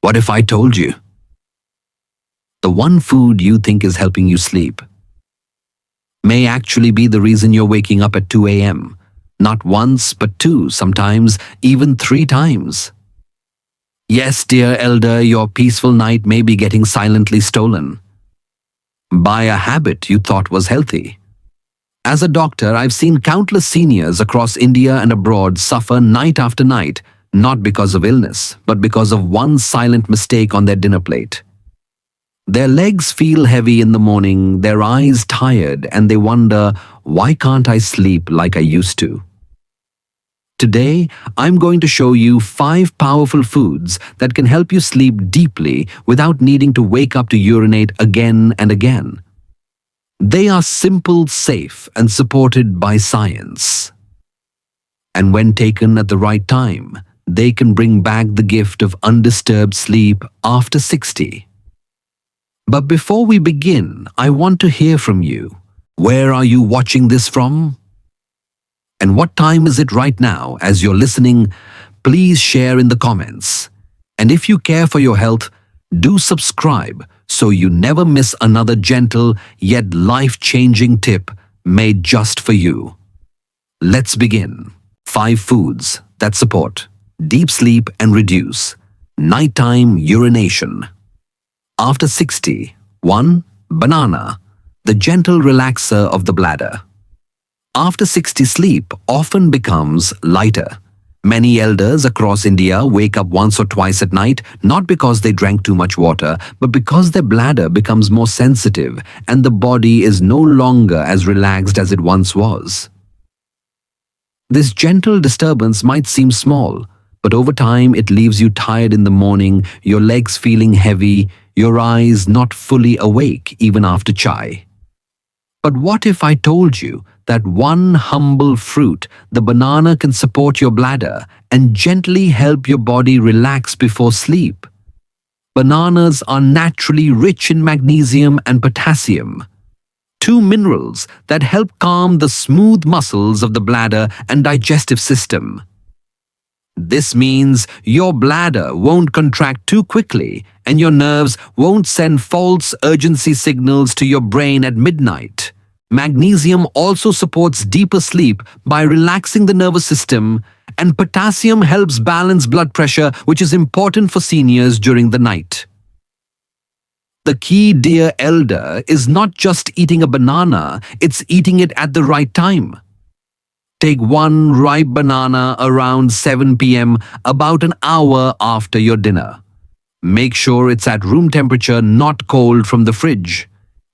What if I told you? The one food you think is helping you sleep may actually be the reason you're waking up at 2 a.m. Not once, but two, sometimes even three times. Yes, dear elder, your peaceful night may be getting silently stolen by a habit you thought was healthy. As a doctor, I've seen countless seniors across India and abroad suffer night after night, not because of illness, but because of one silent mistake on their dinner plate. Their legs feel heavy in the morning, their eyes tired, and they wonder, why can't I sleep like I used to? Today, I'm going to show you 5 powerful foods that can help you sleep deeply without needing to wake up to urinate again and again. They are simple, safe, and supported by science. And when taken at the right time, they can bring back the gift of undisturbed sleep after 60. But before we begin, I want to hear from you. Where are you watching this from? And what time is it right now as you're listening? Please share in the comments. And if you care for your health, do subscribe so you never miss another gentle yet life-changing tip made just for you. Let's begin. 5 foods that support deep sleep and reduce nighttime urination. After 60, 1. Banana, the gentle relaxer of the bladder. After 60, sleep often becomes lighter. Many elders across India wake up once or twice at night, not because they drank too much water, but because their bladder becomes more sensitive and the body is no longer as relaxed as it once was. This gentle disturbance might seem small, but over time it leaves you tired in the morning, your legs feeling heavy, your eyes not fully awake even after chai. But what if I told you that one humble fruit, the banana, can support your bladder and gently help your body relax before sleep? Bananas are naturally rich in magnesium and potassium, 2 minerals that help calm the smooth muscles of the bladder and digestive system. This means your bladder won't contract too quickly and your nerves won't send false urgency signals to your brain at midnight. Magnesium also supports deeper sleep by relaxing the nervous system, and potassium helps balance blood pressure, which is important for seniors during the night. The key, dear elder, is not just eating a banana, it's eating it at the right time. Take 1 ripe banana around 7 p.m., about an hour after your dinner. Make sure it's at room temperature, not cold from the fridge.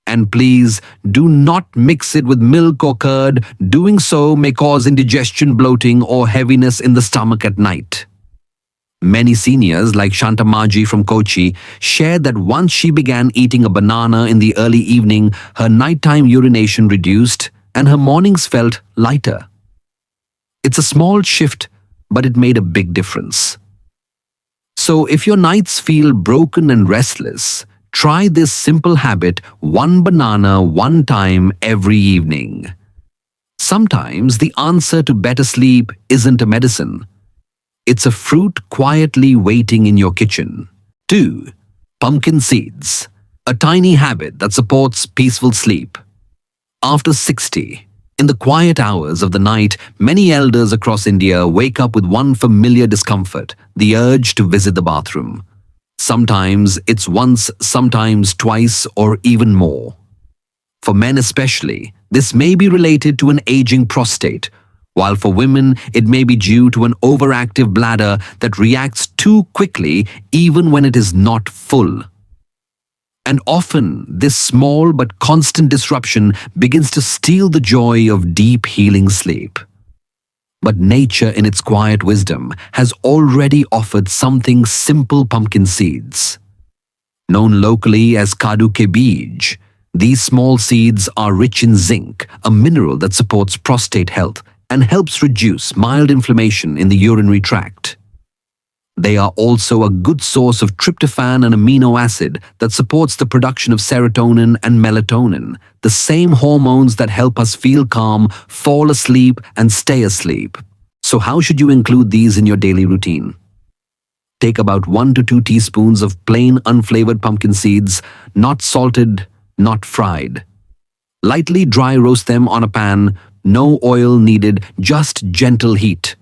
And please do not mix it with milk or curd. Doing so may cause indigestion, bloating, or heaviness in the stomach at night. Many seniors, like Shantamaji from Kochi, shared that once she began eating a banana in the early evening, her nighttime urination reduced and her mornings felt lighter. It's a small shift, but it made a big difference. So if your nights feel broken and restless, try this simple habit: 1 banana 1 time every evening. Sometimes the answer to better sleep isn't a medicine. It's a fruit quietly waiting in your kitchen. 2. Pumpkin seeds, a tiny habit that supports peaceful sleep. After 60, in the quiet hours of the night, many elders across India wake up with one familiar discomfort: the urge to visit the bathroom. Sometimes it's once, sometimes twice, or even more. For men especially, this may be related to an aging prostate, while for women it may be due to an overactive bladder that reacts too quickly even when it is not full. And often, this small but constant disruption begins to steal the joy of deep healing sleep. But nature, in its quiet wisdom, has already offered something: simple pumpkin seeds. Known locally as kadu ke beej, these small seeds are rich in zinc, a mineral that supports prostate health and helps reduce mild inflammation in the urinary tract. They are also a good source of tryptophan, an amino acid that supports the production of serotonin and melatonin, the same hormones that help us feel calm, fall asleep, and stay asleep. So how should you include these in your daily routine? Take about 1 to 2 teaspoons of plain unflavored pumpkin seeds, not salted, not fried. Lightly dry roast them on a pan, no oil needed, just gentle heat.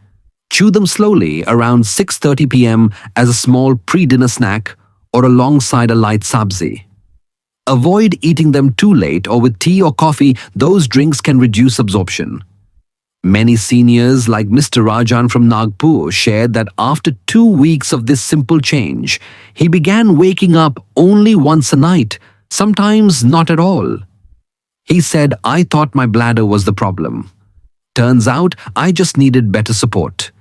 Chew them slowly around 6:30 p.m. as a small pre-dinner snack or alongside a light sabzi. Avoid eating them too late or with tea or coffee. Those drinks can reduce absorption. Many seniors like Mr. Rajan from Nagpur shared that after 2 weeks of this simple change, he began waking up only once a night, sometimes not at all. He said, "I thought my bladder was the problem. Turns out I just needed better support."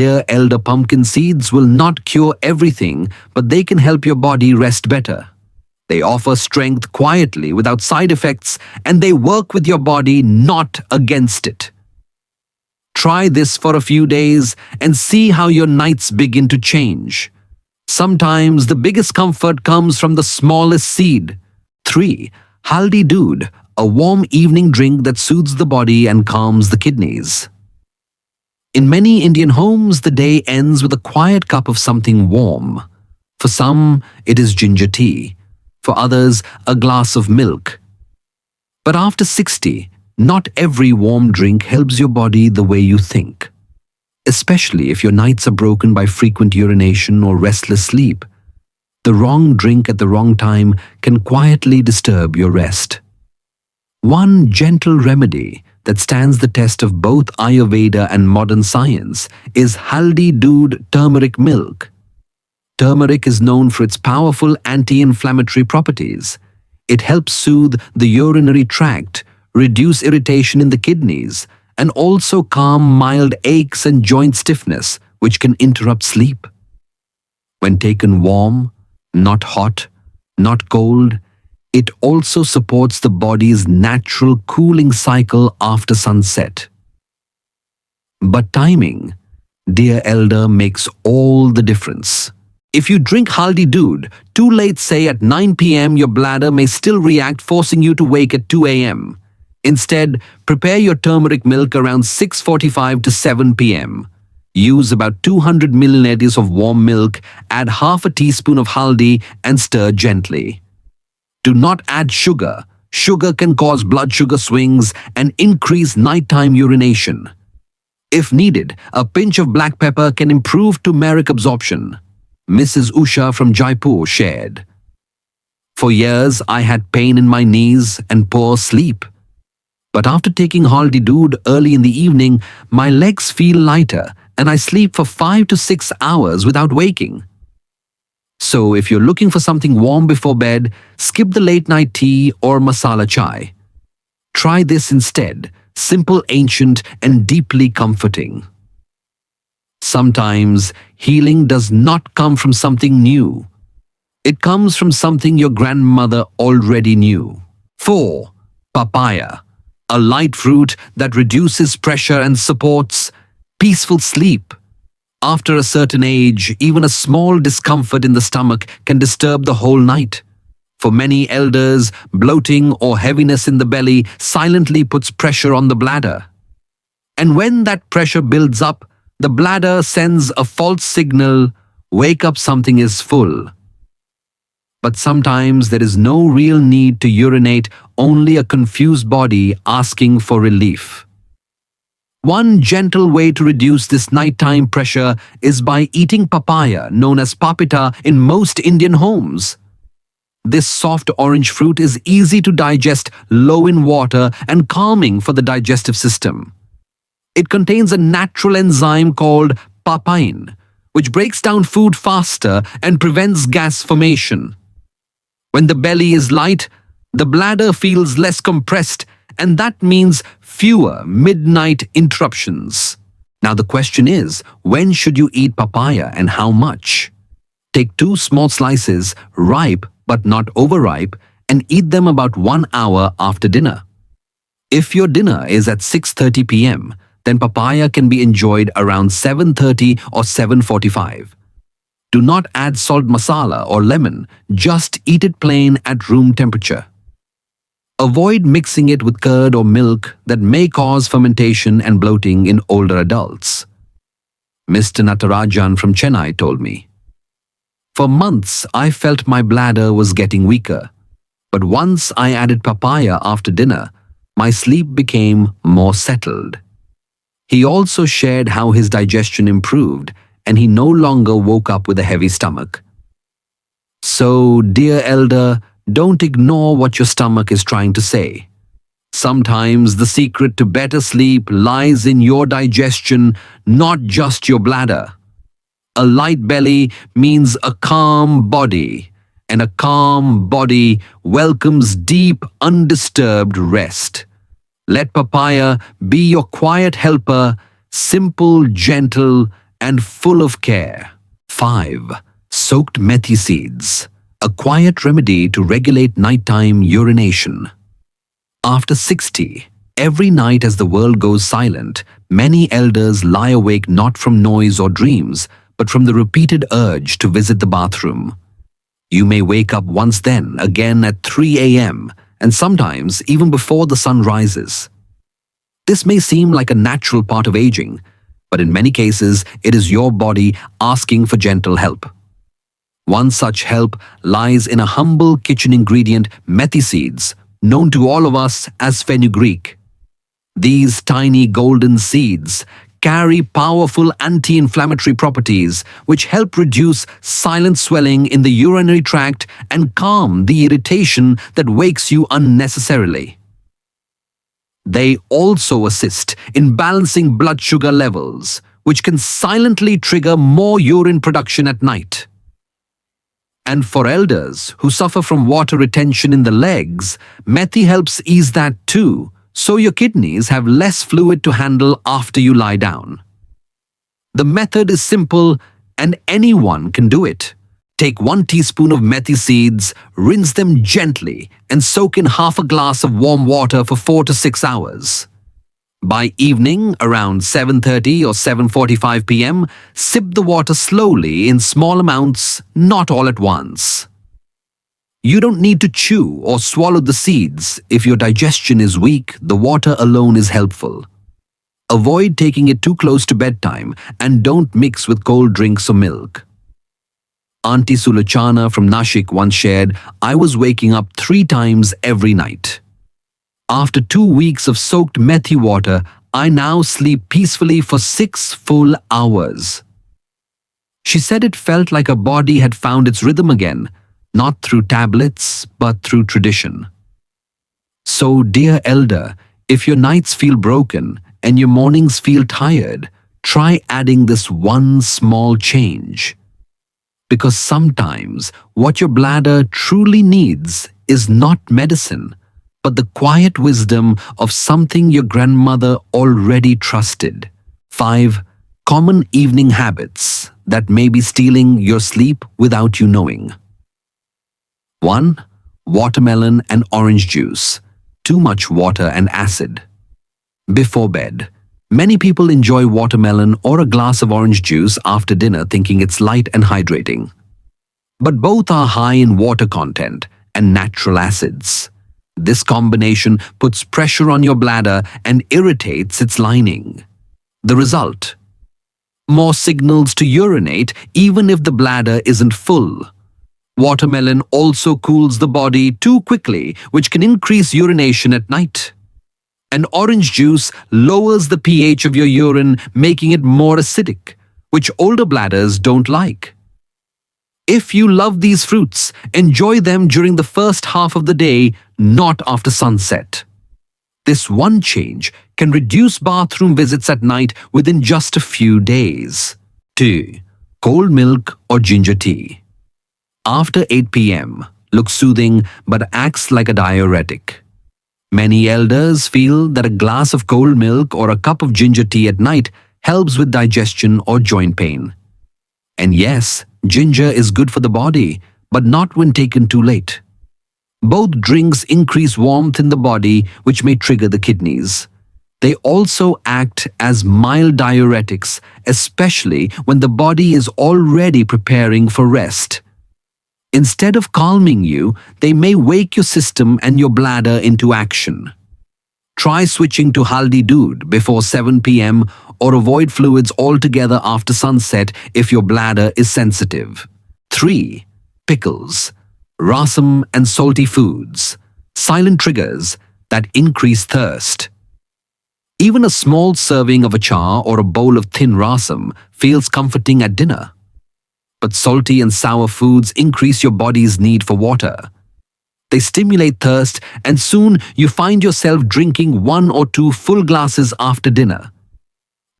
Dear elder pumpkin seeds will not cure everything, but they can help your body rest better. They offer strength quietly without side effects, and they work with your body, not against it. Try this for a few days and see how your nights begin to change. Sometimes the biggest comfort comes from the smallest seed. 3. Haldi Doodh, a warm evening drink that soothes the body and calms the kidneys. In many Indian homes, the day ends with a quiet cup of something warm. For some, it is ginger tea. For others, a glass of milk. But after 60, not every warm drink helps your body the way you think. Especially if your nights are broken by frequent urination or restless sleep. The wrong drink at the wrong time can quietly disturb your rest. One gentle remedy that stands the test of both Ayurveda and modern science is Haldi Doodh turmeric milk. Turmeric is known for its powerful anti-inflammatory properties. It helps soothe the urinary tract, reduce irritation in the kidneys, and also calm mild aches and joint stiffness, which can interrupt sleep. When taken warm, not hot, not cold, it also supports the body's natural cooling cycle after sunset. But timing, dear elder, makes all the difference. If you drink Haldi Doodh too late, say at 9 p.m., your bladder may still react, forcing you to wake at 2 a.m. Instead, prepare your turmeric milk around 6:45 to 7 p.m. Use about 200 milliliters of warm milk, add half a teaspoon of haldi and stir gently. Do not add sugar. Sugar can cause blood sugar swings and increase nighttime urination. If needed, a pinch of black pepper can improve turmeric absorption. Mrs. Usha from Jaipur shared, "For years I had pain in my knees and poor sleep. But after taking Haldi Doodh early in the evening, my legs feel lighter and I sleep for 5 to 6 hours without waking." So if you're looking for something warm before bed, skip the late night tea or masala chai. Try this instead, simple, ancient, and deeply comforting. Sometimes healing does not come from something new. It comes from something your grandmother already knew. 4. Papaya, a light fruit that reduces pressure and supports peaceful sleep. After a certain age, even a small discomfort in the stomach can disturb the whole night. For many elders, bloating or heaviness in the belly silently puts pressure on the bladder. And when that pressure builds up, the bladder sends a false signal, "Wake up, something is full." But sometimes there is no real need to urinate, only a confused body asking for relief. One gentle way to reduce this nighttime pressure is by eating papaya, known as papita, in most Indian homes. This soft orange fruit is easy to digest, low in water, and calming for the digestive system. It contains a natural enzyme called papain, which breaks down food faster and prevents gas formation. When the belly is light, the bladder feels less compressed, and that means fewer midnight interruptions. Now the question is, when should you eat papaya and how much? Take 2 small slices, ripe but not overripe, and eat them about 1 hour after dinner. If your dinner is at 6:30 p.m., then papaya can be enjoyed around 7:30 or 7:45. Do not add salt masala or lemon, just eat it plain at room temperature. Avoid mixing it with curd or milk that may cause fermentation and bloating in older adults. Mr. Natarajan from Chennai told me, For months, I felt my bladder was getting weaker. But once I added papaya after dinner, my sleep became more settled. He also shared how his digestion improved and he no longer woke up with a heavy stomach. So, dear elder, don't ignore what your stomach is trying to say. Sometimes the secret to better sleep lies in your digestion, not just your bladder. A light belly means a calm body, and a calm body welcomes deep, undisturbed rest. Let papaya be your quiet helper, simple, gentle, and full of care. 5. Soaked methi seeds, a quiet remedy to regulate nighttime urination. After 60, every night as the world goes silent, many elders lie awake not from noise or dreams, but from the repeated urge to visit the bathroom. You may wake up once then, again at 3 a.m., and sometimes even before the sun rises. This may seem like a natural part of aging, but in many cases it is your body asking for gentle help. One such help lies in a humble kitchen ingredient, methi seeds, known to all of us as fenugreek. These tiny golden seeds carry powerful anti-inflammatory properties which help reduce silent swelling in the urinary tract and calm the irritation that wakes you unnecessarily. They also assist in balancing blood sugar levels, which can silently trigger more urine production at night. And for elders who suffer from water retention in the legs, methi helps ease that too, so your kidneys have less fluid to handle after you lie down. The method is simple and anyone can do it. Take 1 teaspoon of methi seeds, rinse them gently, and soak in half a glass of warm water for 4 to 6 hours. By evening, around 7:30 or 7:45 p.m., sip the water slowly in small amounts, not all at once. You don't need to chew or swallow the seeds. If your digestion is weak, the water alone is helpful. Avoid taking it too close to bedtime and don't mix with cold drinks or milk. Auntie Sulochana from Nashik once shared, "I was waking up 3 times every night. After 2 weeks of soaked methi water, I now sleep peacefully for 6 full hours." She said it felt like her body had found its rhythm again, not through tablets, but through tradition. So, dear elder, if your nights feel broken and your mornings feel tired, try adding this one small change. Because sometimes what your bladder truly needs is not medicine, but the quiet wisdom of something your grandmother already trusted. 5. Common evening habits that may be stealing your sleep without you knowing. 1. Watermelon and orange juice. Too much water and acid. Before bed, many people enjoy watermelon or a glass of orange juice after dinner thinking it's light and hydrating. But both are high in water content and natural acids. This combination puts pressure on your bladder and irritates its lining. The result? More signals to urinate even if the bladder isn't full. Watermelon also cools the body too quickly, which can increase urination at night. And orange juice lowers the pH of your urine, making it more acidic, which older bladders don't like. If you love these fruits, enjoy them during the first half of the day, not after sunset. This one change can reduce bathroom visits at night within just a few days. 2. Cold milk or ginger tea. After 8 p.m., looks soothing but acts like a diuretic. Many elders feel that a glass of cold milk or a cup of ginger tea at night helps with digestion or joint pain. And yes, ginger is good for the body, but not when taken too late. Both drinks increase warmth in the body, which may trigger the kidneys. They also act as mild diuretics, especially when the body is already preparing for rest. Instead of calming you, they may wake your system and your bladder into action. Try switching to haldi doodh before 7 p.m. or avoid fluids altogether after sunset if your bladder is sensitive. 3. Pickles, rasam and salty foods, silent triggers that increase thirst. Even a small serving of achar or a bowl of thin rasam feels comforting at dinner. But salty and sour foods increase your body's need for water. They stimulate thirst, and soon you find yourself drinking 1 or 2 full glasses after dinner.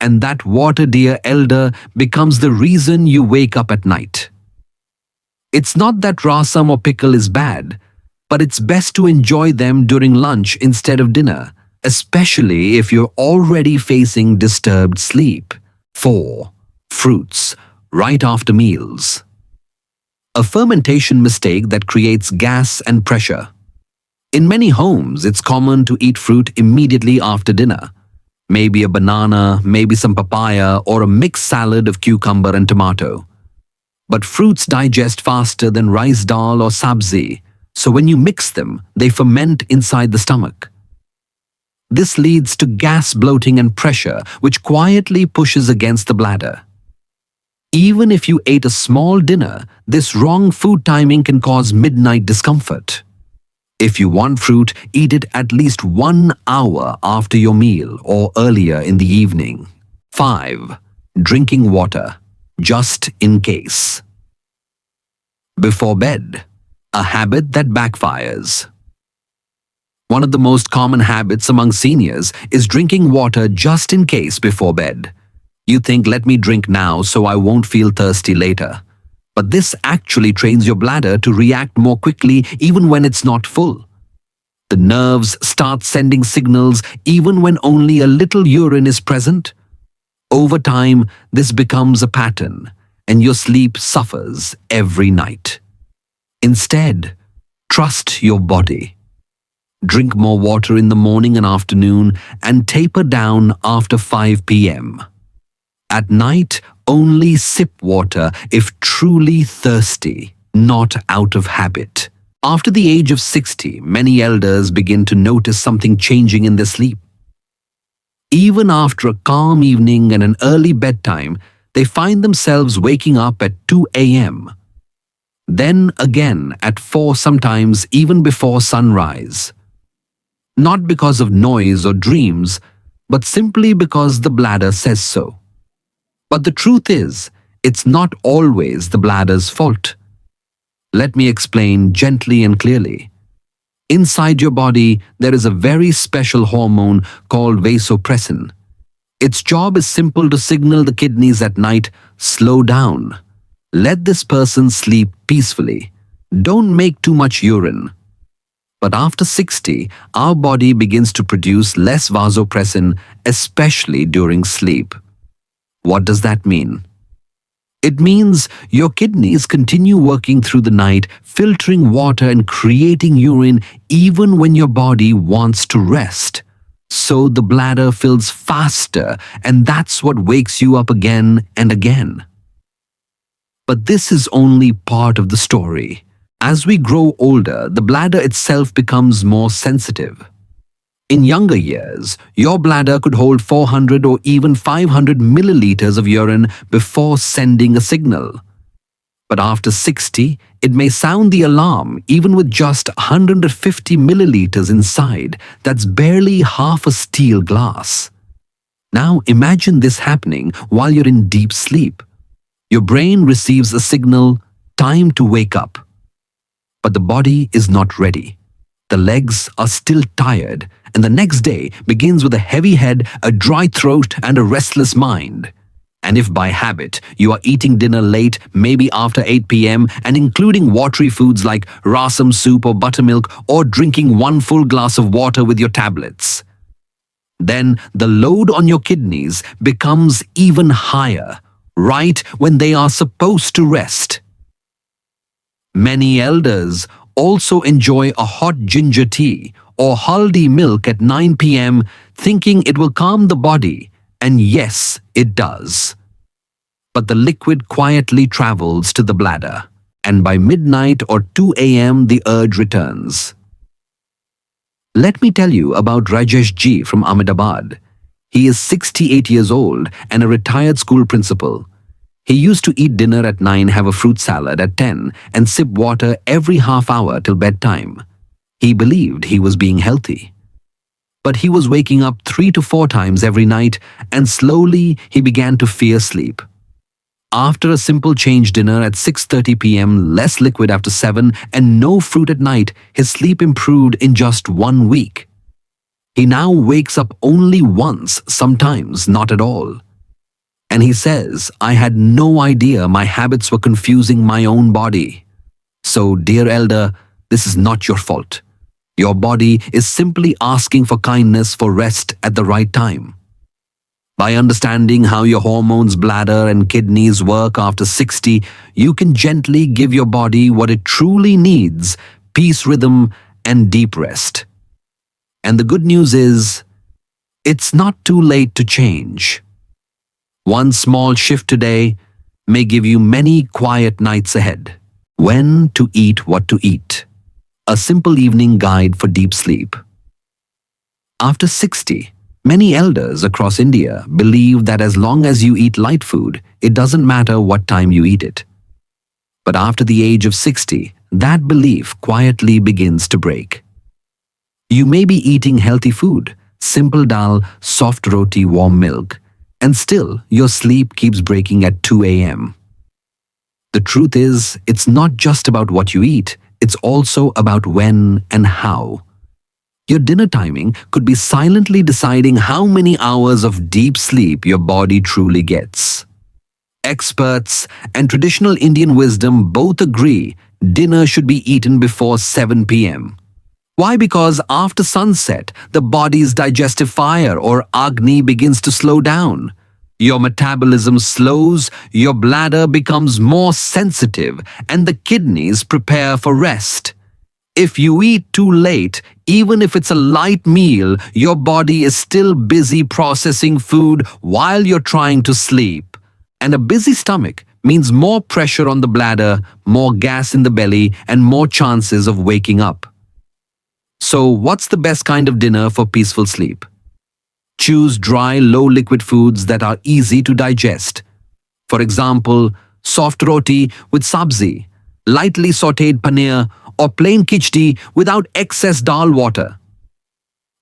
And that water, dear elder, becomes the reason you wake up at night. It's not that rasam or pickle is bad, but it's best to enjoy them during lunch instead of dinner, especially if you're already facing disturbed sleep. 4. Fruits, right after meals. A fermentation mistake that creates gas and pressure. In many homes, it's common to eat fruit immediately after dinner. Maybe a banana, maybe some papaya, or a mixed salad of cucumber and tomato. But fruits digest faster than rice dal or sabzi, so when you mix them, they ferment inside the stomach. This leads to gas, bloating, and pressure, which quietly pushes against the bladder. Even if you ate a small dinner, this wrong food timing can cause midnight discomfort. If you want fruit, eat it at least 1 hour after your meal or earlier in the evening. 5. Drinking water, just in case. Before bed, a habit that backfires. One of the most common habits among seniors is drinking water just in case before bed. You think, let me drink now so I won't feel thirsty later. But this actually trains your bladder to react more quickly even when it's not full. The nerves start sending signals even when only a little urine is present. Over time, this becomes a pattern, and your sleep suffers every night. Instead, trust your body. Drink more water in the morning and afternoon and taper down after 5 p.m. At night, only sip water if truly thirsty, not out of habit. After the age of 60, many elders begin to notice something changing in their sleep. Even after a calm evening and an early bedtime, they find themselves waking up at 2 a.m. Then again at 4, sometimes even before sunrise. Not because of noise or dreams, but simply because the bladder says so. But the truth is, it's not always the bladder's fault. Let me explain gently and clearly. Inside your body, there is a very special hormone called vasopressin. Its job is simple: to signal the kidneys at night, slow down. Let this person sleep peacefully. Don't make too much urine. But after 60, our body begins to produce less vasopressin, especially during sleep. What does that mean? It means your kidneys continue working through the night, filtering water and creating urine even when your body wants to rest. So the bladder fills faster, and that's what wakes you up again and again. But this is only part of the story. As we grow older, the bladder itself becomes more sensitive. In younger years, your bladder could hold 400 or even 500 milliliters of urine before sending a signal. But after 60, it may sound the alarm even with just 150 milliliters inside. That's barely half a steel glass. Now imagine this happening while you're in deep sleep. Your brain receives a signal, time to wake up. But the body is not ready. The legs are still tired, and the next day begins with a heavy head, a dry throat, and a restless mind. And if by habit you are eating dinner late, maybe after 8 p.m., and including watery foods like rasam soup or buttermilk, or drinking 1 full glass of water with your tablets, then the load on your kidneys becomes even higher, right when they are supposed to rest. Many elders also enjoy a hot ginger tea or haldi milk at 9 p.m. thinking it will calm the body, and yes, it does. But the liquid quietly travels to the bladder, and by midnight or 2 a.m. the urge returns. Let me tell you about Rajesh ji from Ahmedabad. He is 68 years old and a retired school principal. He used to eat dinner at 9, have a fruit salad at 10, and sip water every half hour till bedtime. He believed he was being healthy. But he was waking up 3 to 4 times every night, and slowly he began to fear sleep. After a simple change dinner at 6:30 p.m., less liquid after 7, and no fruit at night, his sleep improved in just 1 week. He now wakes up only once, sometimes not at all. And he says, I had no idea my habits were confusing my own body. So, dear elder, this is not your fault. Your body is simply asking for kindness, for rest at the right time. By understanding how your hormones, bladder, and kidneys work after 60, you can gently give your body what it truly needs: peace, rhythm, and deep rest. And the good news is, it's not too late to change. One small shift today may give you many quiet nights ahead. When to eat what to eat. A simple evening guide for deep sleep. After 60, many elders across India believe that as long as you eat light food, it doesn't matter what time you eat it. But after the age of 60, that belief quietly begins to break. You may be eating healthy food, simple dal, soft roti, warm milk, and still your sleep keeps breaking at 2 a.m. The truth is, it's not just about what you eat, it's also about when and how. Your dinner timing could be silently deciding how many hours of deep sleep your body truly gets. Experts and traditional Indian wisdom both agree dinner should be eaten before 7 p.m. Why? Because after sunset, the body's digestive fire, or Agni, begins to slow down. Your metabolism slows, your bladder becomes more sensitive, and the kidneys prepare for rest. If you eat too late, even if it's a light meal, your body is still busy processing food while you're trying to sleep. And a busy stomach means more pressure on the bladder, more gas in the belly, and more chances of waking up. So, what's the best kind of dinner for peaceful sleep? Choose dry, low-liquid foods that are easy to digest. For example, soft roti with sabzi, lightly sautéed paneer, or plain khichdi without excess dal water.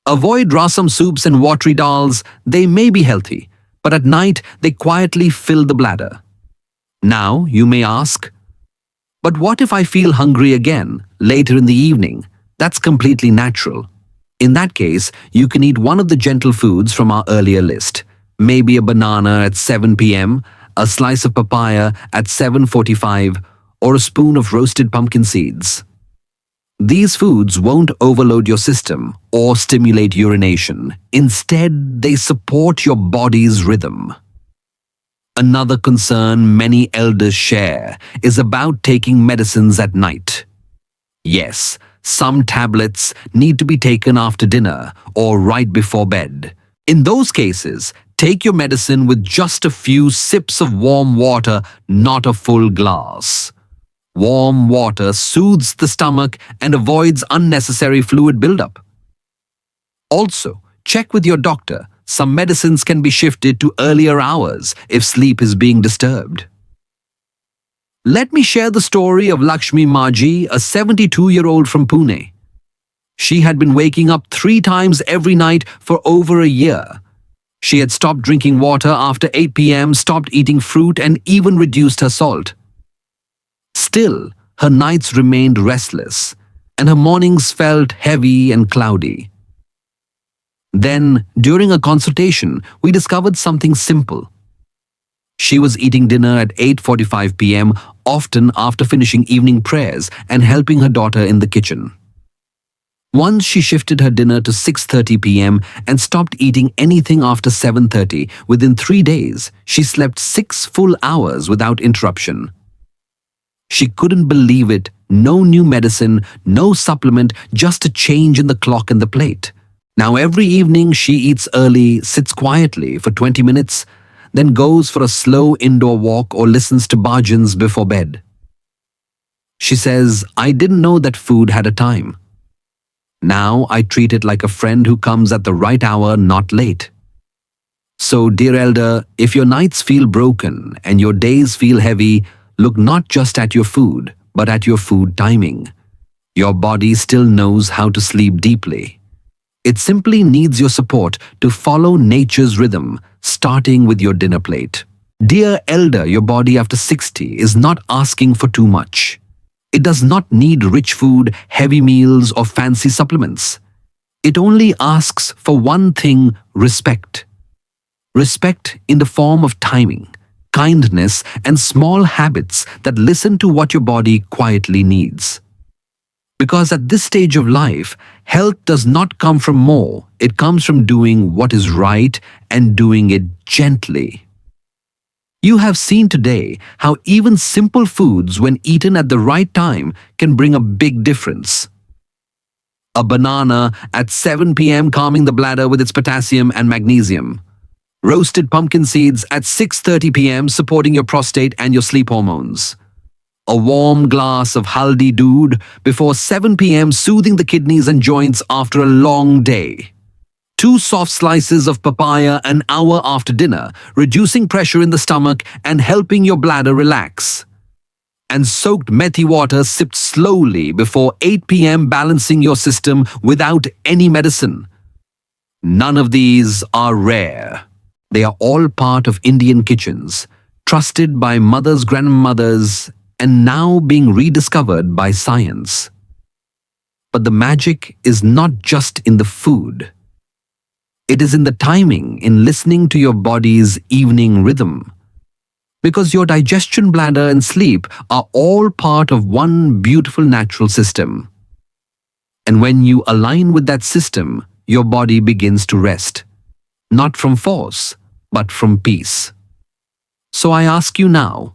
Avoid rasam soups and watery dals. They may be healthy, but at night they quietly fill the bladder. Now, you may ask, but what if I feel hungry again later in the evening? That's completely natural. In that case, you can eat one of the gentle foods from our earlier list. Maybe a banana at 7 p.m., a slice of papaya at 7:45, or a spoon of roasted pumpkin seeds. These foods won't overload your system or stimulate urination. Instead, they support your body's rhythm. Another concern many elders share is about taking medicines at night. Yes, some tablets need to be taken after dinner or right before bed. In those cases, take your medicine with just a few sips of warm water, not a full glass. Warm water soothes the stomach and avoids unnecessary fluid buildup. Also, check with your doctor. Some medicines can be shifted to earlier hours if sleep is being disturbed. Let me share the story of Lakshmi Maji, a 72-year-old from Pune. She had been waking up 3 times every night for over a year. She had stopped drinking water after 8 p.m., stopped eating fruit, and even reduced her salt. Still, her nights remained restless, and her mornings felt heavy and cloudy. Then, during a consultation, we discovered something simple. She was eating dinner at 8:45 p.m., often after finishing evening prayers and helping her daughter in the kitchen. Once she shifted her dinner to 6:30 p.m. and stopped eating anything after 7:30. Within 3 days, she slept 6 full hours without interruption. She couldn't believe it. No new medicine, no supplement, just a change in the clock and the plate. Now every evening she eats early, sits quietly for 20 minutes, then goes for a slow indoor walk or listens to bhajans before bed. She says, I didn't know that food had a time. Now I treat it like a friend who comes at the right hour, not late. So, dear elder, if your nights feel broken and your days feel heavy, look not just at your food, but at your food timing. Your body still knows how to sleep deeply. It simply needs your support to follow nature's rhythm, starting with your dinner plate. Dear elder, your body after 60 is not asking for too much. It does not need rich food, heavy meals, or fancy supplements. It only asks for one thing: respect. Respect in the form of timing, kindness, and small habits that listen to what your body quietly needs. Because at this stage of life, health does not come from more, it comes from doing what is right and doing it gently. You have seen today how even simple foods, when eaten at the right time, can bring a big difference. A banana at 7 p.m. calming the bladder with its potassium and magnesium. Roasted pumpkin seeds at 6:30 p.m. supporting your prostate and your sleep hormones. A warm glass of haldi doodh before 7 p.m. soothing the kidneys and joints after a long day. Two soft slices of papaya an hour after dinner, reducing pressure in the stomach and helping your bladder relax. And soaked methi water sipped slowly before 8 p.m. balancing your system without any medicine. None of these are rare. They are all part of Indian kitchens, trusted by mothers, grandmothers, and now being rediscovered by science. But the magic is not just in the food. It is in the timing, in listening to your body's evening rhythm. Because your digestion, bladder, and sleep are all part of one beautiful natural system. And when you align with that system, your body begins to rest. Not from force, but from peace. So I ask you now,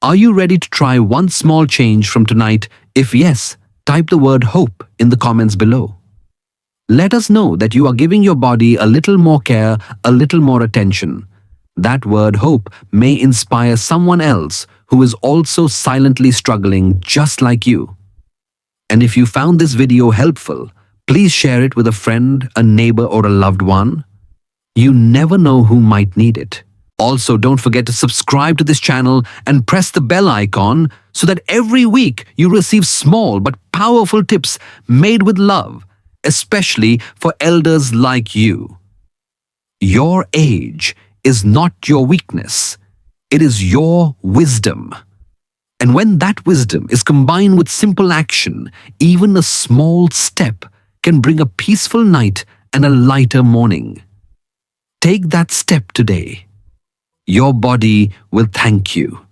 are you ready to try one small change from tonight? If yes, type the word hope in the comments below. Let us know that you are giving your body a little more care, a little more attention. That word hope may inspire someone else who is also silently struggling just like you. And if you found this video helpful, please share it with a friend, a neighbor, or a loved one. You never know who might need it. Also, don't forget to subscribe to this channel and press the bell icon so that every week you receive small but powerful tips made with love, especially for elders like you. Your age is not your weakness. It is your wisdom. And when that wisdom is combined with simple action, even a small step can bring a peaceful night and a lighter morning. Take that step today. Your body will thank you.